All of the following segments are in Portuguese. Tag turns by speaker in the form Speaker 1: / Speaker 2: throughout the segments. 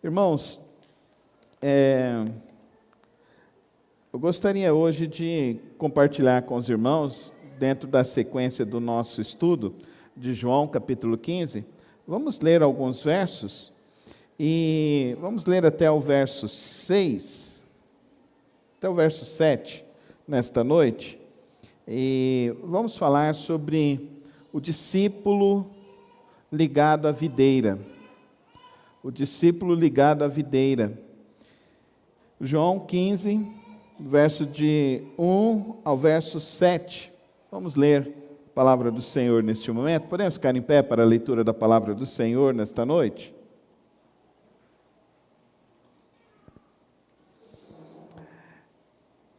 Speaker 1: Irmãos, eu gostaria hoje de compartilhar com os irmãos, dentro da sequência do nosso estudo de João, capítulo 15, vamos ler alguns versos, e vamos ler até o verso 6, até o verso 7, nesta noite, e vamos falar sobre o discípulo ligado à videira. O discípulo ligado à videira. João 15, verso de 1 ao verso 7. Vamos ler a palavra do Senhor neste momento. Podemos ficar em pé para a leitura da palavra do Senhor nesta noite?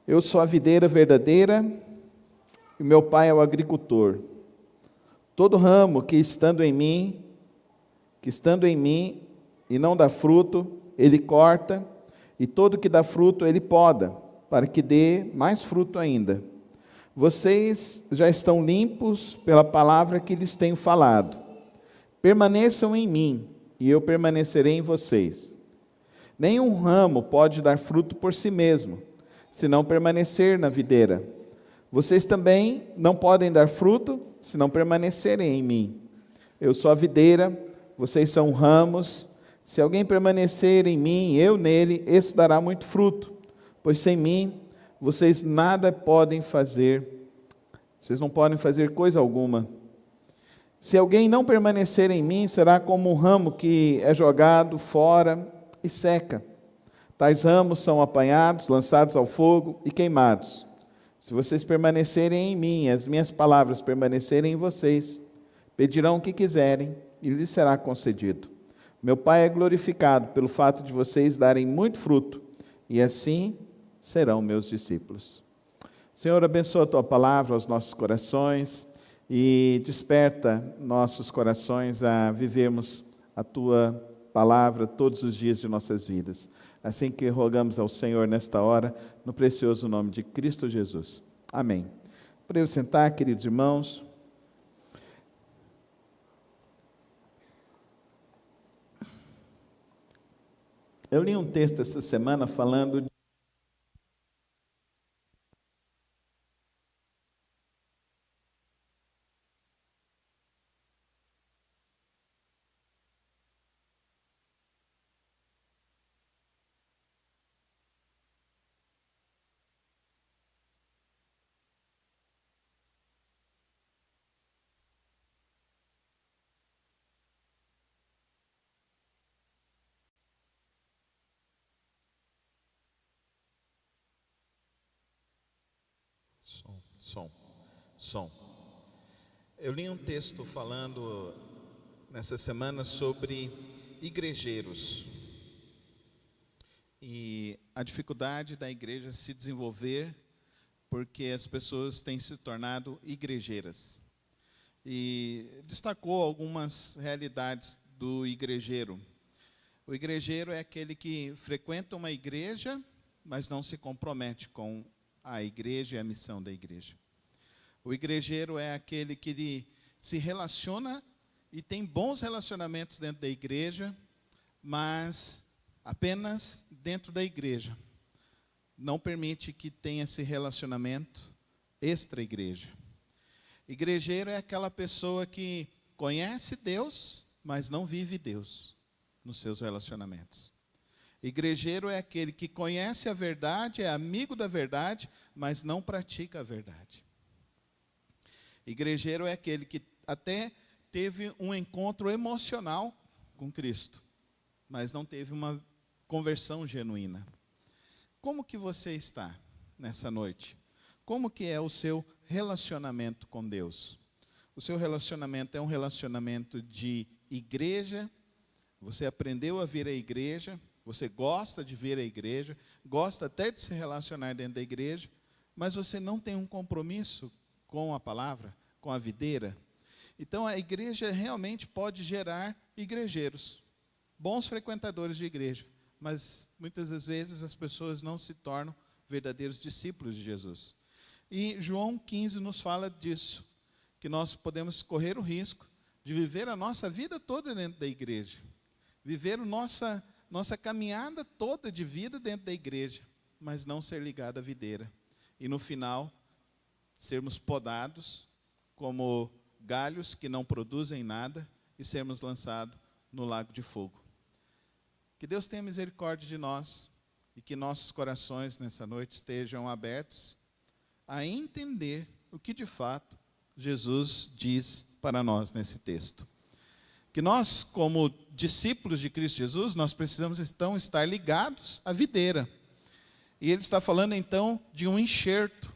Speaker 1: Eu sou a videira verdadeira e meu Pai é o agricultor. Todo ramo que estando em mim e não dá fruto, ele corta, e todo que dá fruto, ele poda, para que dê mais fruto ainda. Vocês já estão limpos pela palavra que lhes tenho falado. Permaneçam em mim, e eu permanecerei em vocês. Nenhum ramo pode dar fruto por si mesmo, se não permanecer na videira. Vocês também não podem dar fruto, se não permanecerem em mim. Eu sou a videira, vocês são ramos. Se alguém permanecer em mim, eu nele, esse dará muito fruto, pois sem mim vocês nada podem fazer, vocês não podem fazer coisa alguma. Se alguém não permanecer em mim, será como um ramo que é jogado fora e seca. Tais ramos são apanhados, lançados ao fogo e queimados. Se vocês permanecerem em mim, as minhas palavras permanecerem em vocês, pedirão o que quiserem e lhes será concedido. Meu Pai é glorificado pelo fato de vocês darem muito fruto, e assim serão meus discípulos. Senhor, abençoa a Tua palavra aos nossos corações e desperta nossos corações a vivermos a Tua palavra todos os dias de nossas vidas. Assim que rogamos ao Senhor nesta hora, no precioso nome de Cristo Jesus. Amém. Podemos sentar, queridos irmãos. Eu li um texto essa semana falando de Som. Eu li um texto falando nessa semana sobre igrejeiros e a dificuldade da igreja se desenvolver porque as pessoas têm se tornado igrejeiras. E destacou algumas realidades do igrejeiro. O igrejeiro é aquele que frequenta uma igreja, mas não se compromete com a igreja e a missão da igreja. O igrejeiro é aquele que se relaciona e tem bons relacionamentos dentro da igreja, mas apenas dentro da igreja. Não permite que tenha esse relacionamento extra-igreja. Igrejeiro é aquela pessoa que conhece Deus, mas não vive Deus nos seus relacionamentos. Igrejeiro é aquele que conhece a verdade, é amigo da verdade, mas não pratica a verdade. Igrejeiro é aquele que até teve um encontro emocional com Cristo, mas não teve uma conversão genuína. Como que você está nessa noite? Como que é o seu relacionamento com Deus? O seu relacionamento é um relacionamento de igreja? Você aprendeu a vir à igreja? Você gosta de vir à igreja? Gosta até de se relacionar dentro da igreja? Mas você não tem um compromisso com a palavra, com a videira? Então a igreja realmente pode gerar igrejeiros, bons frequentadores de igreja, mas muitas das vezes as pessoas não se tornam verdadeiros discípulos de Jesus. E João 15 nos fala disso, que nós podemos correr o risco de viver a nossa vida toda dentro da igreja, viver nossa caminhada toda de vida dentro da igreja, mas não ser ligado à videira. E no final, sermos podados como galhos que não produzem nada e sermos lançados no lago de fogo. Que Deus tenha misericórdia de nós e que nossos corações nessa noite estejam abertos a entender o que de fato Jesus diz para nós nesse texto. Que nós, como discípulos de Cristo Jesus, nós precisamos então estar ligados à videira. E ele está falando então de um enxerto.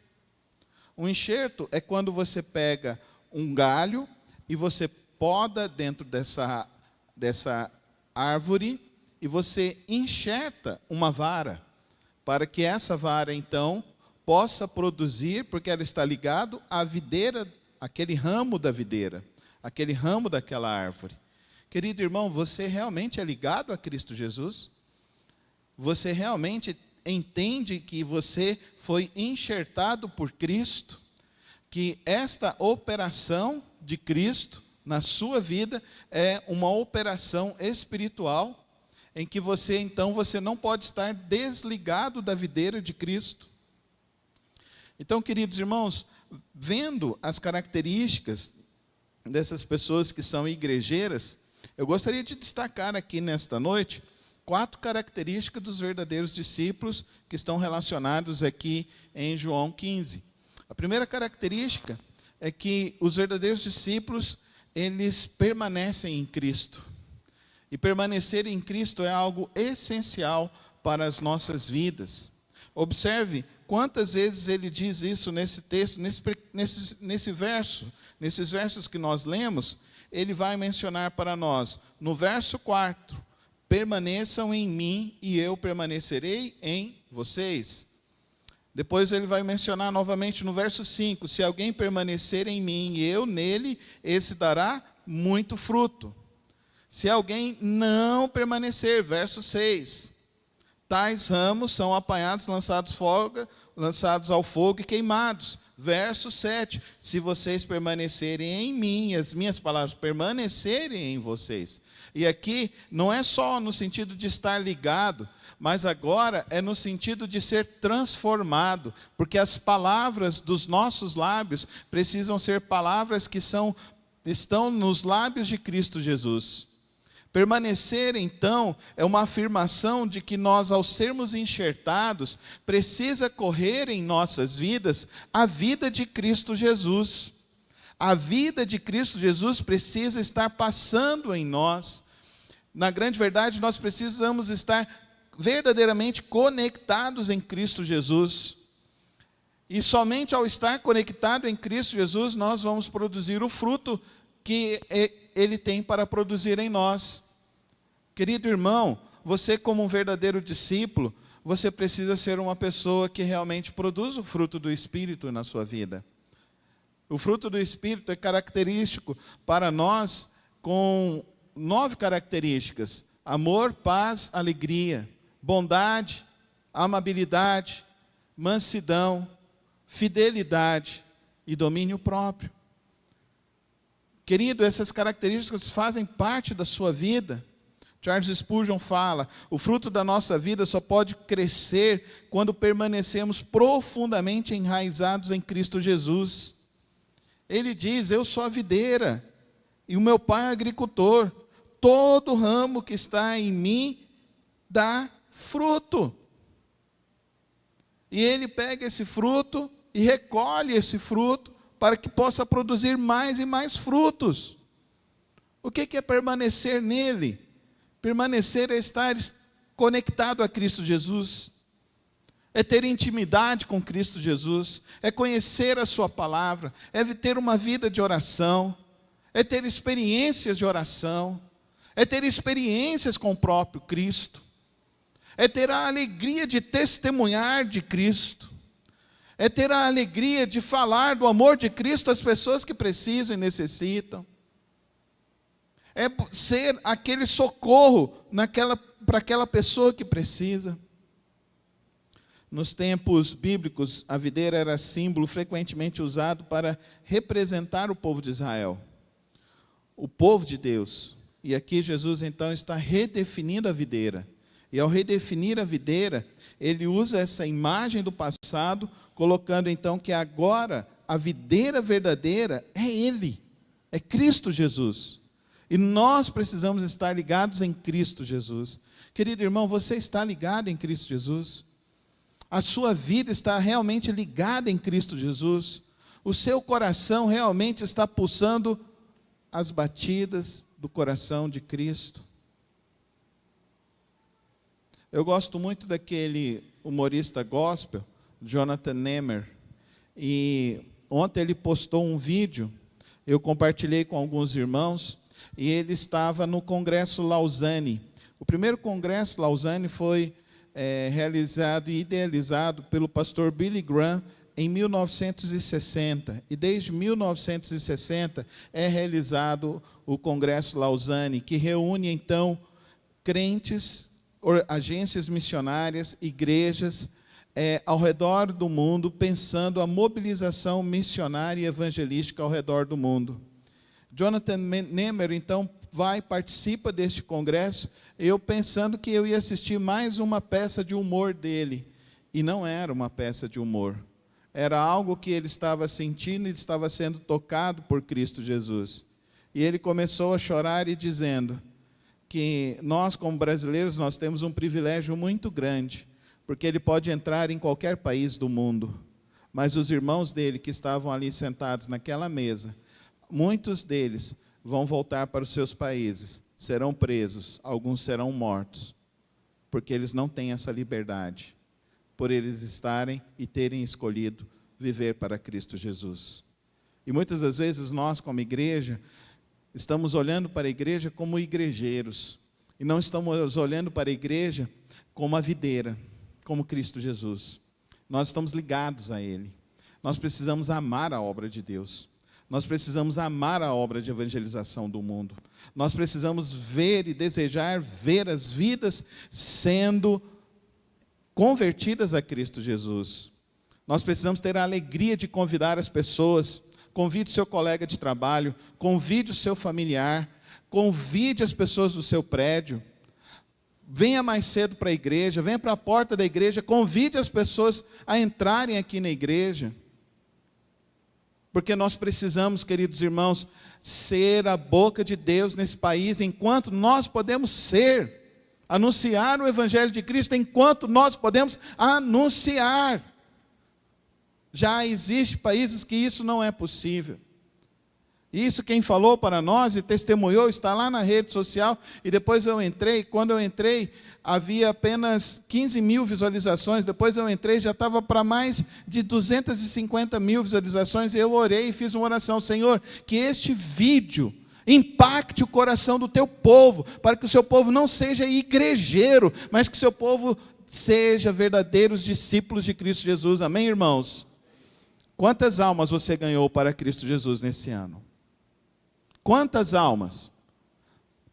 Speaker 1: Um enxerto é quando você pega um galho e você poda dentro dessa árvore e você enxerta uma vara, para que essa vara então possa produzir, porque ela está ligada à videira, aquele ramo da videira, aquele ramo daquela árvore. Querido irmão, você realmente é ligado a Cristo Jesus? Você realmente entende que você foi enxertado por Cristo? Que esta operação de Cristo na sua vida é uma operação espiritual, em que você não pode estar desligado da videira de Cristo. Então, queridos irmãos, vendo as características dessas pessoas que são igrejeiras, eu gostaria de destacar aqui nesta noite 4 características dos verdadeiros discípulos que estão relacionados aqui em João 15. A primeira característica é que os verdadeiros discípulos, eles permanecem em Cristo. E permanecer em Cristo é algo essencial para as nossas vidas. Observe quantas vezes ele diz isso nesse texto, nesse verso. Nesses versos que nós lemos, ele vai mencionar para nós, no verso 4, permaneçam em mim e eu permanecerei em vocês. Depois ele vai mencionar novamente no verso 5, se alguém permanecer em mim e eu nele, esse dará muito fruto. Se alguém não permanecer, verso 6, tais ramos são apanhados, lançados ao fogo e queimados. Verso 7, se vocês permanecerem em mim, as minhas palavras permanecerem em vocês. E aqui não é só no sentido de estar ligado, mas agora é no sentido de ser transformado, porque as palavras dos nossos lábios precisam ser palavras que estão nos lábios de Cristo Jesus. Permanecer, então, é uma afirmação de que nós, ao sermos enxertados, precisa correr em nossas vidas a vida de Cristo Jesus. A vida de Cristo Jesus precisa estar passando em nós. Na grande verdade, nós precisamos estar verdadeiramente conectados em Cristo Jesus. E somente ao estar conectado em Cristo Jesus, nós vamos produzir o fruto que Ele tem para produzir em nós. Querido irmão, você como um verdadeiro discípulo, você precisa ser uma pessoa que realmente produz o fruto do Espírito na sua vida. O fruto do Espírito é característico para nós com 9 características: amor, paz, alegria, bondade, amabilidade, mansidão, fidelidade e domínio próprio. Querido, essas características fazem parte da sua vida. Charles Spurgeon fala, o fruto da nossa vida só pode crescer quando permanecemos profundamente enraizados em Cristo Jesus. Ele diz, eu sou a videira e o meu pai é agricultor. Todo ramo que está em mim dá fruto. E ele pega esse fruto e recolhe esse fruto para que possa produzir mais e mais frutos. O que é permanecer nele? Permanecer é estar conectado a Cristo Jesus, é ter intimidade com Cristo Jesus, é conhecer a sua palavra, é ter uma vida de oração, é ter experiências de oração, é ter experiências com o próprio Cristo, é ter a alegria de testemunhar de Cristo, é ter a alegria de falar do amor de Cristo às pessoas que precisam e necessitam. É ser aquele socorro para aquela pessoa que precisa. Nos tempos bíblicos, a videira era símbolo frequentemente usado para representar o povo de Israel, o povo de Deus. E aqui Jesus então está redefinindo a videira. E ao redefinir a videira, ele usa essa imagem do passado, colocando então que agora a videira verdadeira é Ele, é Cristo Jesus. E nós precisamos estar ligados em Cristo Jesus. Querido irmão, você está ligado em Cristo Jesus? A sua vida está realmente ligada em Cristo Jesus? O seu coração realmente está pulsando as batidas do coração de Cristo? Eu gosto muito daquele humorista gospel, Jonathan Nehmer, e ontem ele postou um vídeo, eu compartilhei com alguns irmãos, e ele estava no Congresso Lausanne. O primeiro Congresso Lausanne foi realizado e idealizado pelo pastor Billy Graham em 1960. E desde 1960 é realizado o Congresso Lausanne, que reúne, então, crentes, agências missionárias, igrejas, ao redor do mundo, pensando a mobilização missionária e evangelística ao redor do mundo. Jonathan Nehmer, então, participa deste congresso, eu pensando que eu ia assistir mais uma peça de humor dele, e não era uma peça de humor, era algo que ele estava sentindo e estava sendo tocado por Cristo Jesus. E ele começou a chorar e dizendo que nós, como brasileiros, nós temos um privilégio muito grande, porque ele pode entrar em qualquer país do mundo, mas os irmãos dele que estavam ali sentados naquela mesa, muitos deles vão voltar para os seus países, serão presos, alguns serão mortos, porque eles não têm essa liberdade, por eles estarem e terem escolhido viver para Cristo Jesus. E muitas das vezes nós, como igreja, estamos olhando para a igreja como igrejeiros, e não estamos olhando para a igreja como a videira, como Cristo Jesus. Nós estamos ligados a Ele. Nós precisamos amar a obra de Deus. Nós precisamos amar a obra de evangelização do mundo. Nós precisamos ver e desejar ver as vidas sendo convertidas a Cristo Jesus. Nós precisamos ter a alegria de convidar as pessoas. Convide o seu colega de trabalho, convide o seu familiar, convide as pessoas do seu prédio. Venha mais cedo para a igreja, venha para a porta da igreja, convide as pessoas a entrarem aqui na igreja. Porque nós precisamos, queridos irmãos, ser a boca de Deus nesse país, enquanto nós podemos ser, anunciar o Evangelho de Cristo, enquanto nós podemos anunciar. Já existem países que isso não é possível. Isso quem falou para nós e testemunhou está lá na rede social, e depois eu entrei, quando eu entrei havia apenas 15 mil visualizações, depois eu entrei já estava para mais de 250 mil visualizações, e eu orei e fiz uma oração: Senhor, que este vídeo impacte o coração do teu povo, para que o seu povo não seja igrejeiro, mas que o seu povo seja verdadeiros discípulos de Cristo Jesus. Amém, irmãos? Quantas almas você ganhou para Cristo Jesus nesse ano? Quantas almas?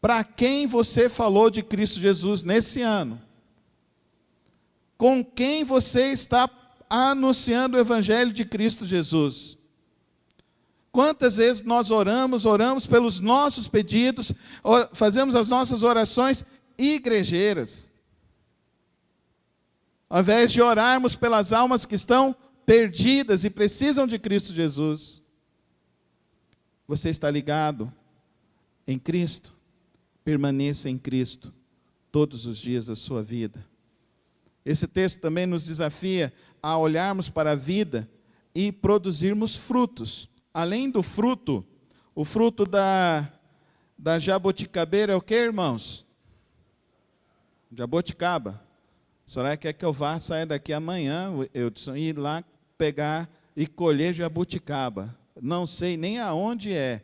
Speaker 1: Para quem você falou de Cristo Jesus nesse ano? Com quem você está anunciando o Evangelho de Cristo Jesus? Quantas vezes nós oramos pelos nossos pedidos, fazemos as nossas orações igrejeiras, ao invés de orarmos pelas almas que estão perdidas e precisam de Cristo Jesus? Você está ligado em Cristo? Permaneça em Cristo todos os dias da sua vida. Esse texto também nos desafia a olharmos para a vida e produzirmos frutos. Além do fruto, o fruto da jabuticabeira é o que, irmãos? Jabuticaba. A senhora quer que eu vá, saia daqui amanhã, eu ir lá pegar e colher jabuticaba. Não sei nem aonde é,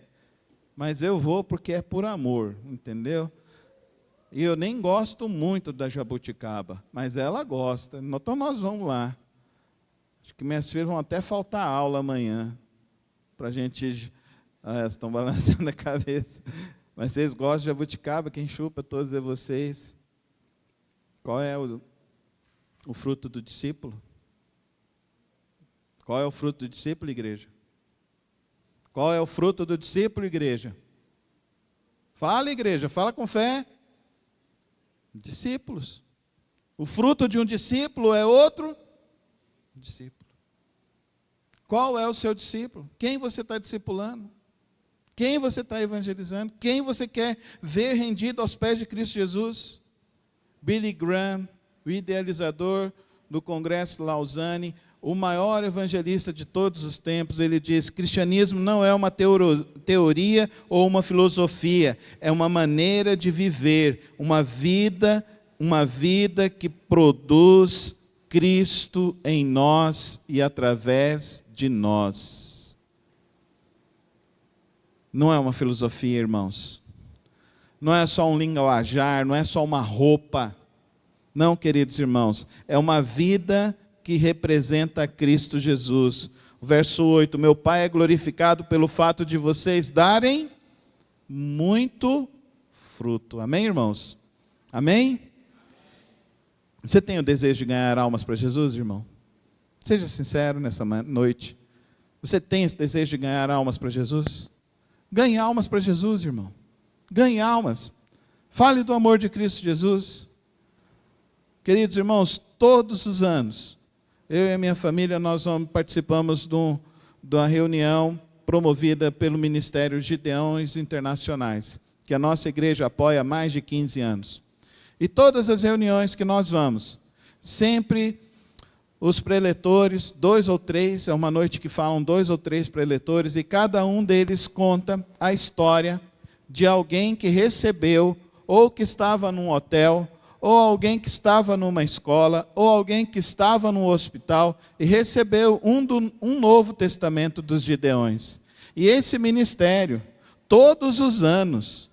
Speaker 1: mas eu vou porque é por amor, entendeu? E eu nem gosto muito da jabuticaba, mas ela gosta, então nós vamos lá. Acho que minhas filhas vão até faltar aula amanhã, para a gente... elas estão balançando a cabeça. Mas vocês gostam de jabuticaba? Quem chupa todos é vocês. Qual é o fruto do discípulo? Qual é o fruto do discípulo, igreja? Qual é o fruto do discípulo, igreja? Fala, igreja, fala com fé. Discípulos. O fruto de um discípulo é outro discípulo. Qual é o seu discípulo? Quem você está discipulando? Quem você está evangelizando? Quem você quer ver rendido aos pés de Cristo Jesus? Billy Graham, o idealizador do Congresso Lausanne, o maior evangelista de todos os tempos, ele diz: cristianismo não é uma teoria ou uma filosofia, é uma maneira de viver, uma vida que produz Cristo em nós e através de nós. Não é uma filosofia, irmãos. Não é só um linguajar, não é só uma roupa. Não, queridos irmãos, é uma vida que representa Cristo Jesus. O verso 8, meu Pai é glorificado pelo fato de vocês darem muito fruto. Amém, irmãos? Amém? Você tem o desejo de ganhar almas para Jesus, irmão? Seja sincero nessa noite. Você tem esse desejo de ganhar almas para Jesus? Ganhe almas para Jesus, irmão. Ganhe almas. Fale do amor de Cristo Jesus. Queridos irmãos, todos os anos, eu e a minha família, nós participamos de uma reunião promovida pelo Ministério Gideões Internacionais, que a nossa igreja apoia há mais de 15 anos. E todas as reuniões que nós vamos, sempre os preletores, 2 ou 3, é uma noite que falam 2 ou 3 preletores, e cada um deles conta a história de alguém que recebeu, ou que estava num hotel, ou alguém que estava numa escola, ou alguém que estava num hospital, e recebeu um novo testamento dos Gideões. E esse ministério, todos os anos,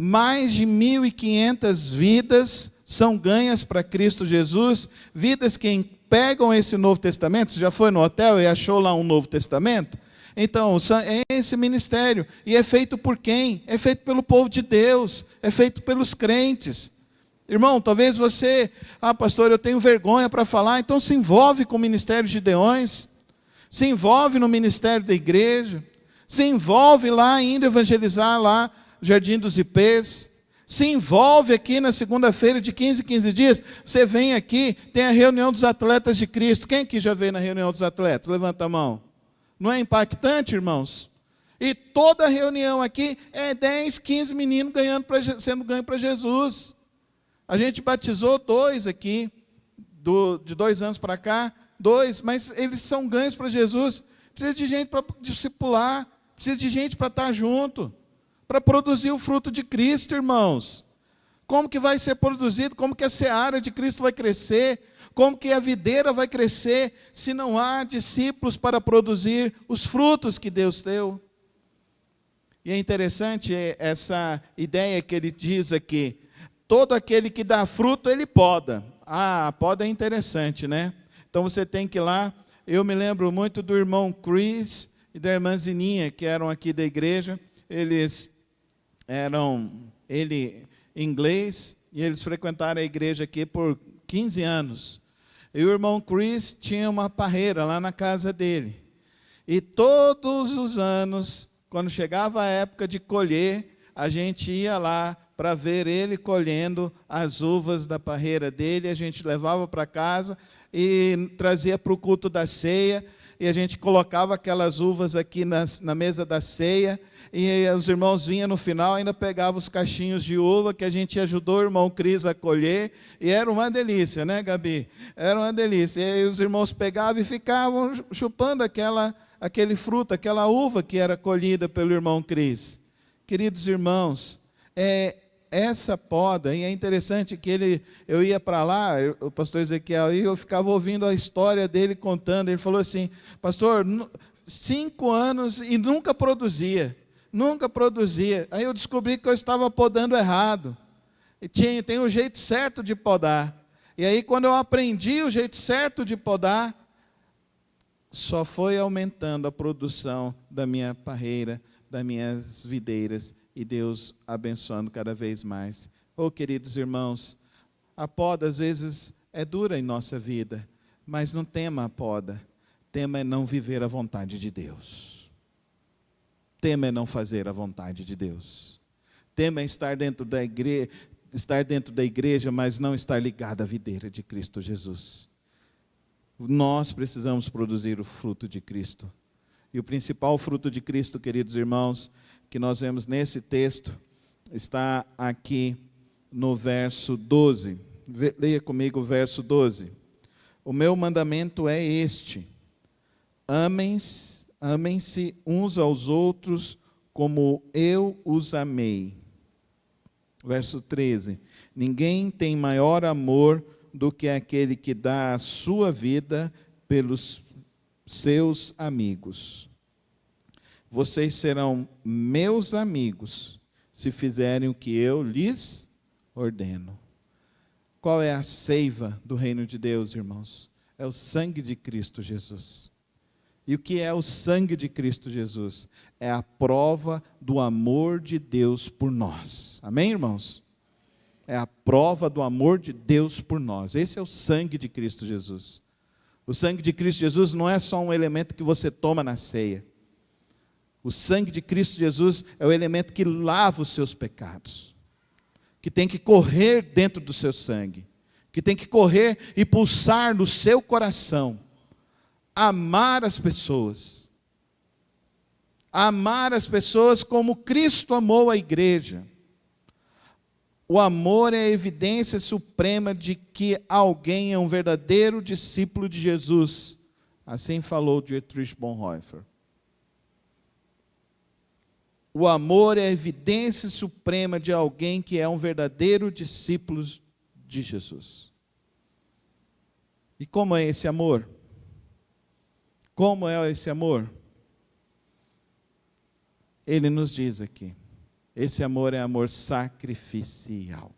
Speaker 1: mais de 1.500 vidas são ganhas para Cristo Jesus, vidas que pegam esse Novo Testamento. Você já foi no hotel e achou lá um Novo Testamento? Então, é esse ministério. E é feito por quem? É feito pelo povo de Deus, é feito pelos crentes. Irmão, talvez você, pastor, eu tenho vergonha para falar, então se envolve com o Ministério de Gideões, se envolve no ministério da igreja, se envolve lá indo evangelizar lá, Jardim dos Ipês, se envolve aqui na segunda-feira de 15 em 15 dias, você vem aqui, tem a reunião dos atletas de Cristo. Quem aqui já veio na reunião dos atletas? Levanta a mão. Não é impactante, irmãos? E toda reunião aqui é 10, 15 meninos sendo ganho para Jesus. A gente batizou 2 aqui, de 2 anos para cá, 2, mas eles são ganhos para Jesus. Precisa de gente para discipular, precisa de gente para estar junto, para produzir o fruto de Cristo, irmãos. Como que vai ser produzido? Como que a seara de Cristo vai crescer? Como que a videira vai crescer se não há discípulos para produzir os frutos que Deus deu? E é interessante essa ideia que ele diz aqui: todo aquele que dá fruto, ele poda. A poda é interessante, né? Então você tem que ir lá. Eu me lembro muito do irmão Chris e da irmã Zininha, que eram aqui da igreja. Ele inglês, e eles frequentaram a igreja aqui por 15 anos. E o irmão Chris tinha uma parreira lá na casa dele. E todos os anos, quando chegava a época de colher, a gente ia lá para ver ele colhendo as uvas da parreira dele. A gente levava para casa e trazia para o culto da ceia. E a gente colocava aquelas uvas aqui na mesa da ceia, e os irmãos vinham no final, ainda pegavam os cachinhos de uva, que a gente ajudou o irmão Cris a colher, e era uma delícia, né, Gabi? Era uma delícia. E aí os irmãos pegavam e ficavam chupando aquele fruto, aquela uva que era colhida pelo irmão Cris. Queridos irmãos, essa poda, e é interessante que eu ia para lá, o pastor Ezequiel, e eu ficava ouvindo a história dele contando. Ele falou assim: pastor, 5 anos e nunca produzia. Aí eu descobri que eu estava podando errado. E tem o jeito certo de podar. E aí, quando eu aprendi o jeito certo de podar, só foi aumentando a produção da minha parreira, das minhas videiras, e Deus abençoando cada vez mais. Queridos irmãos, a poda às vezes é dura em nossa vida, mas não tema a poda, tema é não viver a vontade de Deus. Tema é não fazer a vontade de Deus. Tema é estar dentro da igreja, estar dentro da igreja, mas não estar ligado à videira de Cristo Jesus. Nós precisamos produzir o fruto de Cristo. E o principal fruto de Cristo, queridos irmãos, que nós vemos nesse texto, está aqui no verso 12. Leia comigo o verso 12. O meu mandamento é este: amem-se uns aos outros como eu os amei. Verso 13. Ninguém tem maior amor do que aquele que dá a sua vida pelos seus amigos. Vocês serão meus amigos se fizerem o que eu lhes ordeno. Qual é a seiva do reino de Deus, irmãos? É o sangue de Cristo Jesus. E o que é o sangue de Cristo Jesus? É a prova do amor de Deus por nós. Amém, irmãos? É a prova do amor de Deus por nós. Esse é o sangue de Cristo Jesus. O sangue de Cristo Jesus não é só um elemento que você toma na ceia. O sangue de Cristo Jesus é o elemento que lava os seus pecados, que tem que correr dentro do seu sangue, que tem que correr e pulsar no seu coração. Amar as pessoas como Cristo amou a igreja. O amor é a evidência suprema de que alguém é um verdadeiro discípulo de Jesus. Assim falou Dietrich Bonhoeffer. O amor é a evidência suprema de alguém que é um verdadeiro discípulo de Jesus. E como é esse amor? Como é esse amor? Ele nos diz aqui, esse amor é amor sacrificial.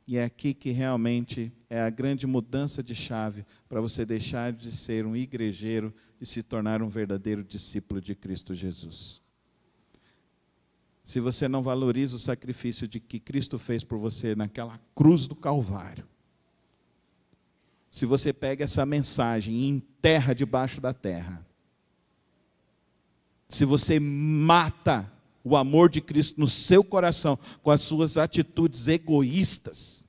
Speaker 1: E é aqui que realmente é a grande mudança de chave para você deixar de ser um igrejeiro e se tornar um verdadeiro discípulo de Cristo Jesus. Se você não valoriza o sacrifício de que Cristo fez por você naquela cruz do Calvário, se você pega essa mensagem e enterra debaixo da terra, se você mata o amor de Cristo no seu coração com as suas atitudes egoístas,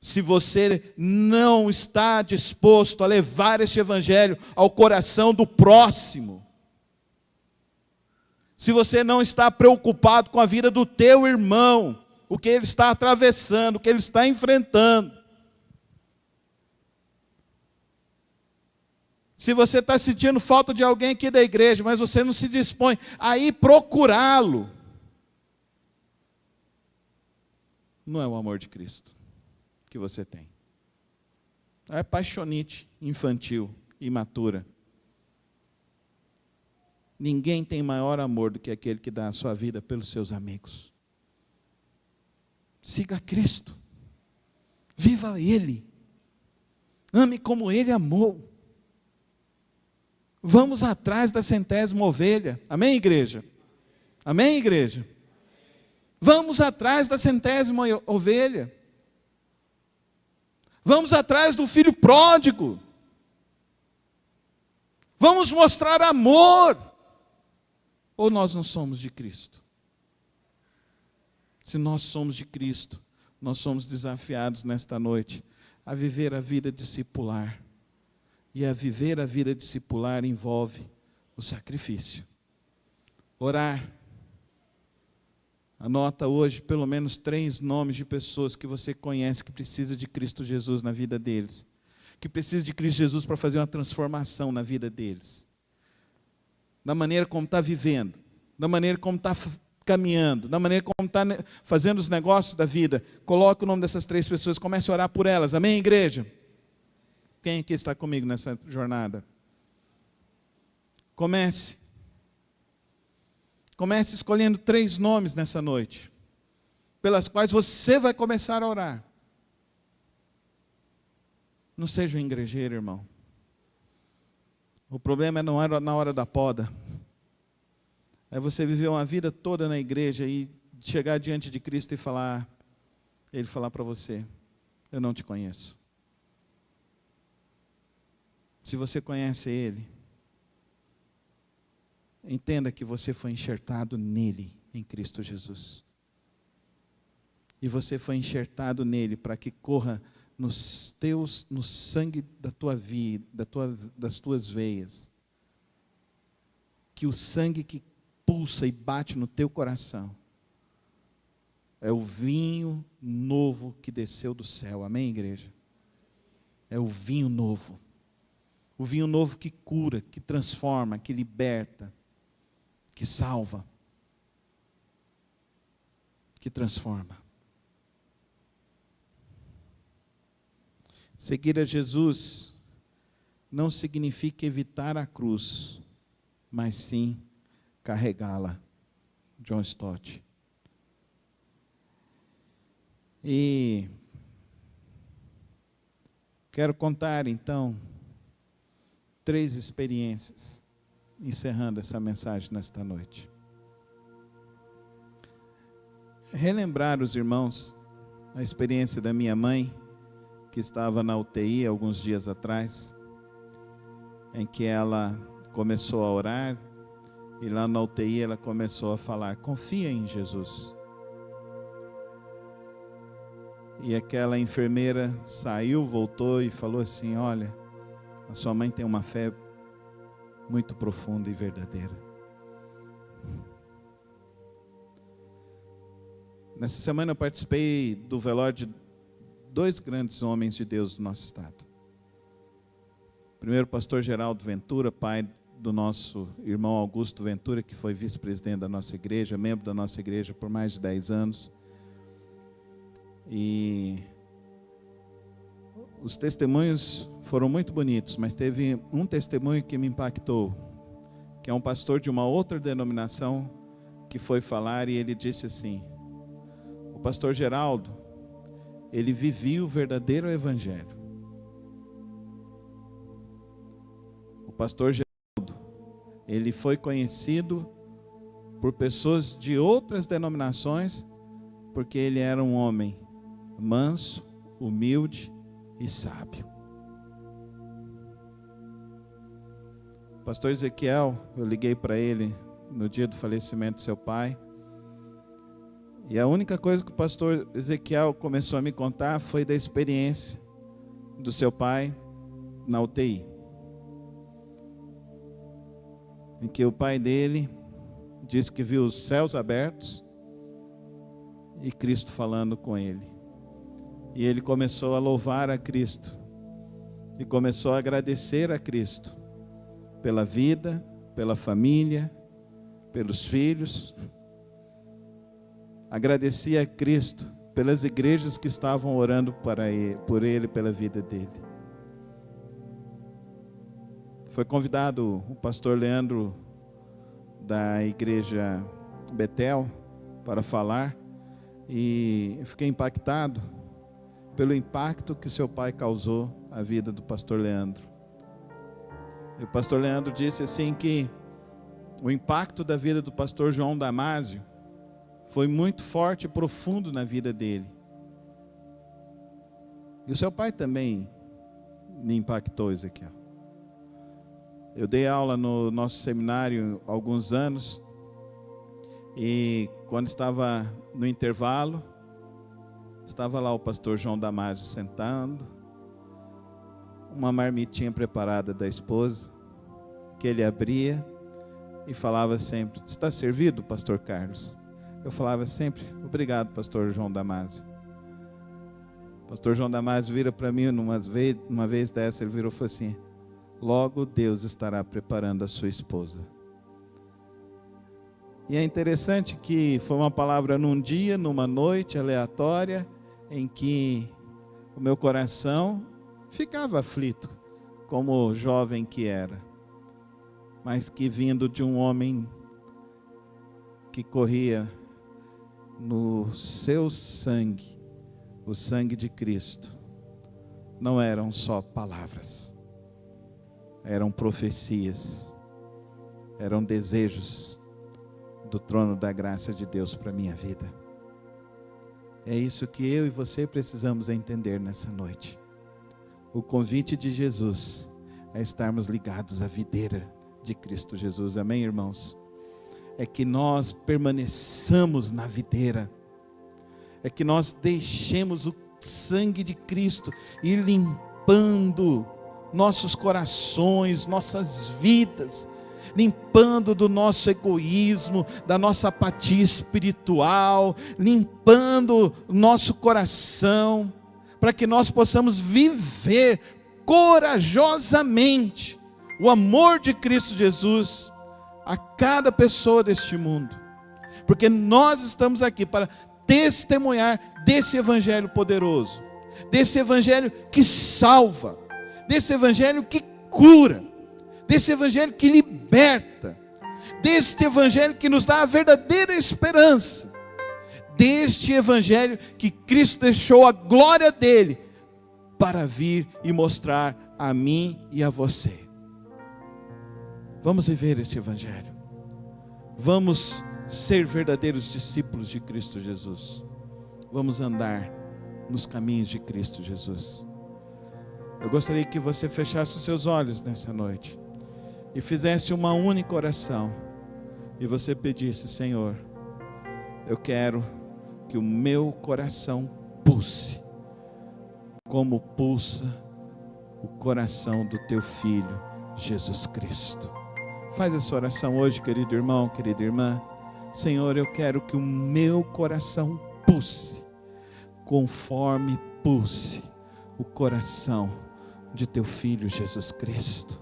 Speaker 1: se você não está disposto a levar este evangelho ao coração do próximo, se você não está preocupado com a vida do teu irmão, o que ele está atravessando, o que ele está enfrentando, se você está sentindo falta de alguém aqui da igreja, mas você não se dispõe a ir procurá-lo, não é o amor de Cristo que você tem. É paixonite infantil, imatura. Ninguém tem maior amor do que aquele que dá a sua vida pelos seus amigos. Siga Cristo. Viva Ele. Ame como Ele amou. Vamos atrás da 100ª ovelha. Amém, igreja? Amém, igreja? Vamos atrás da 100ª ovelha. Vamos atrás do filho pródigo. Vamos mostrar amor. Ou nós não somos de Cristo? Se nós somos de Cristo, nós somos desafiados nesta noite a viver a vida discipular. E a viver a vida discipular envolve o sacrifício. Orar. Anota hoje pelo menos 3 nomes de pessoas que você conhece que precisam de Cristo Jesus na vida deles. Que precisam de Cristo Jesus para fazer uma transformação na vida deles. Na maneira como está vivendo, na maneira como está caminhando, na maneira como está fazendo os negócios da vida. Coloque o nome dessas 3 pessoas, comece a orar por elas. Amém, igreja? Quem aqui está comigo nessa jornada? Comece escolhendo 3 nomes nessa noite, pelas quais você vai começar a orar. Não seja um igrejeiro, irmão. O problema é na hora da poda. É você viver uma vida toda na igreja e chegar diante de Cristo e falar, Ele falar para você, eu não te conheço. Se você conhece Ele, entenda que você foi enxertado nele, em Cristo Jesus. e você foi enxertado nele para que corra no sangue da tua vida, das tuas veias. Que o sangue que pulsa e bate no teu coração é o vinho novo que desceu do céu. Amém, igreja? É o vinho novo. O vinho novo que cura, que transforma, que liberta, que salva, que transforma. Seguir a Jesus não significa evitar a cruz, mas sim carregá-la. John Stott. E quero contar então 3 experiências, encerrando essa mensagem nesta noite. Relembrar os irmãos a experiência da minha mãe, que estava na UTI alguns dias atrás, em que ela começou a orar, e lá na UTI ela começou a falar: confia em Jesus. E aquela enfermeira saiu, voltou e falou assim: olha, a sua mãe tem uma fé muito profunda e verdadeira. Nessa semana eu participei do velório de 2 grandes homens de Deus do nosso estado. Primeiro, o pastor Geraldo Ventura, pai do nosso irmão Augusto Ventura, que foi vice-presidente da nossa igreja, membro da nossa igreja por mais de 10 anos. E os testemunhos foram muito bonitos, mas teve um testemunho que me impactou, que é um pastor de uma outra denominação que foi falar, e ele disse assim: o pastor Geraldo, ele vivia o verdadeiro evangelho. O pastor Geraldo, ele foi conhecido por pessoas de outras denominações, porque ele era um homem manso, humilde e sábio. O pastor Ezequiel, eu liguei para ele no dia do falecimento do seu pai, e a única coisa que o pastor Ezequiel começou a me contar foi da experiência do seu pai na UTI, em que o pai dele disse que viu os céus abertos e Cristo falando com ele. E ele começou a louvar a Cristo e começou a agradecer a Cristo pela vida, pela família, pelos filhos. Agradecia a Cristo pelas igrejas que estavam orando por ele, pela vida dele. Foi convidado o pastor Leandro da igreja Betel para falar, e eu fiquei impactado pelo impacto que seu pai causou à vida do pastor Leandro. E o pastor Leandro disse assim que o impacto da vida do pastor João Damásio foi muito forte e profundo na vida dele. E o seu pai também me impactou, Ezequiel. Eu dei aula no nosso seminário há alguns anos, e quando estava no intervalo, estava lá o pastor João Damásio sentando, uma marmitinha preparada da esposa, que ele abria e falava sempre: está servido, pastor Carlos? Eu falava sempre: obrigado, pastor João Damásio. O pastor João Damásio vira para mim uma vez dessa, ele virou e falou assim: logo Deus estará preparando a sua esposa. E é interessante que foi uma palavra num dia, numa noite aleatória, em que o meu coração ficava aflito, como jovem que era, mas que vindo de um homem que corria no seu sangue, o sangue de Cristo, não eram só palavras, eram profecias, eram desejos do trono da graça de Deus para a minha vida. É isso que eu e você precisamos entender nessa noite. O convite de Jesus é estarmos ligados à videira de Cristo Jesus. Amém, irmãos? É que nós permaneçamos na videira. é que nós deixemos o sangue de Cristo ir limpando nossos corações, nossas vidas, limpando do nosso egoísmo, da nossa apatia espiritual, limpando o nosso coração, para que nós possamos viver corajosamente o amor de Cristo Jesus a cada pessoa deste mundo, porque nós estamos aqui para testemunhar desse evangelho poderoso, desse evangelho que salva, desse evangelho que cura, desse evangelho que liberta, deste evangelho que nos dá a verdadeira esperança, deste evangelho que Cristo deixou a glória dele para vir e mostrar a mim e a você. Vamos viver esse evangelho, vamos ser verdadeiros discípulos de Cristo Jesus, vamos andar nos caminhos de Cristo Jesus. Eu gostaria que você fechasse os seus olhos nessa noite e fizesse uma única oração, e você pedisse: Senhor, eu quero que o meu coração pulse como pulsa o coração do teu Filho Jesus Cristo. Faz essa oração hoje, querido irmão, querida irmã. Senhor, eu quero que o meu coração pulse conforme pulse o coração de teu Filho Jesus Cristo.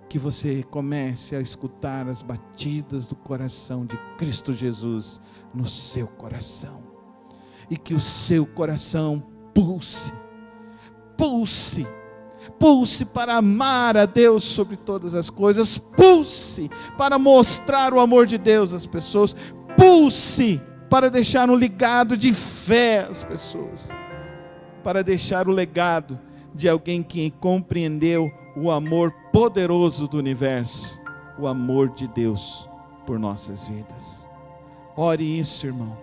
Speaker 1: Que você comece a escutar as batidas do coração de Cristo Jesus no seu coração, e que o seu coração pulse, pulse, pulse para amar a Deus sobre todas as coisas, pulse para mostrar o amor de Deus às pessoas, pulse para deixar um legado de fé às pessoas, para deixar o legado de alguém que compreendeu o amor poderoso do universo, o amor de Deus por nossas vidas. Ore isso, irmão.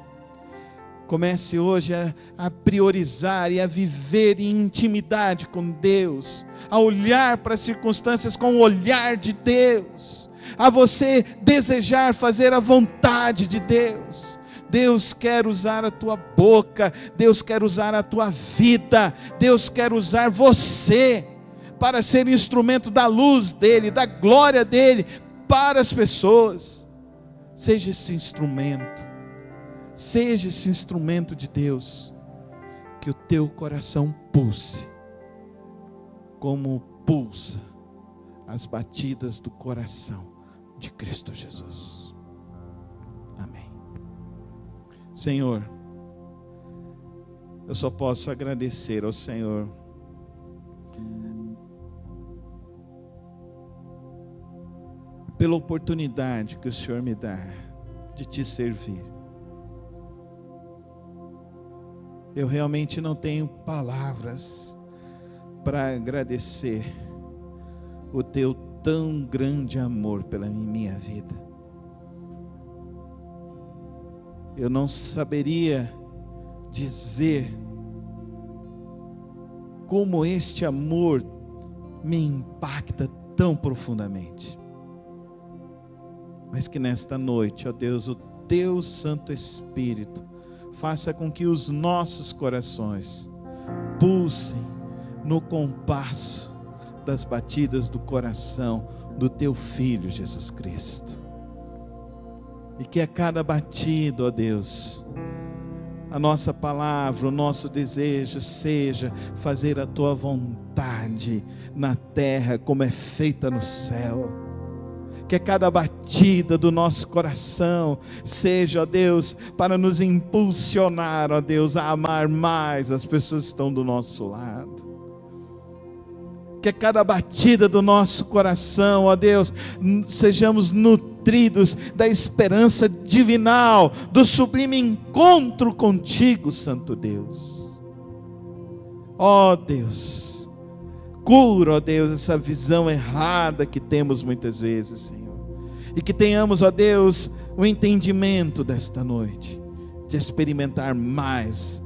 Speaker 1: Comece hoje a priorizar e a viver em intimidade com Deus, a olhar para as circunstâncias com o olhar de Deus, a você desejar fazer a vontade de Deus. Deus quer usar a tua boca, Deus quer usar a tua vida, Deus quer usar você para ser instrumento da luz dEle, da glória dEle para as pessoas. Seja esse instrumento. Seja esse instrumento de Deus, que o teu coração pulse, como pulsa as batidas do coração de Cristo Jesus. Amém. Senhor, eu só posso agradecer ao Senhor pela oportunidade que o Senhor me dá de te servir. Eu realmente não tenho palavras para agradecer o teu tão grande amor pela minha vida. Eu não saberia dizer como este amor me impacta tão profundamente. Mas que nesta noite, ó Deus, o teu Santo Espírito faça com que os nossos corações pulsem no compasso das batidas do coração do teu Filho Jesus Cristo. E que a cada batida, ó Deus, a nossa palavra, o nosso desejo seja fazer a tua vontade na terra como é feita no céu. Que a cada batida do nosso coração seja, ó Deus, para nos impulsionar, ó Deus, a amar mais as pessoas que estão do nosso lado. Que a cada batida do nosso coração, ó Deus, sejamos nutridos da esperança divinal, do sublime encontro contigo, Santo Deus. Ó Deus, cura, ó Deus, essa visão errada que temos muitas vezes, Senhor. E que tenhamos, ó Deus, o entendimento desta noite, de experimentar mais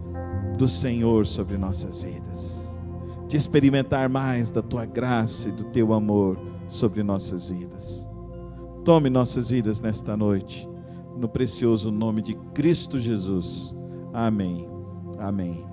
Speaker 1: do Senhor sobre nossas vidas, de experimentar mais da tua graça e do teu amor sobre nossas vidas. Tome nossas vidas nesta noite, no precioso nome de Cristo Jesus. Amém. Amém.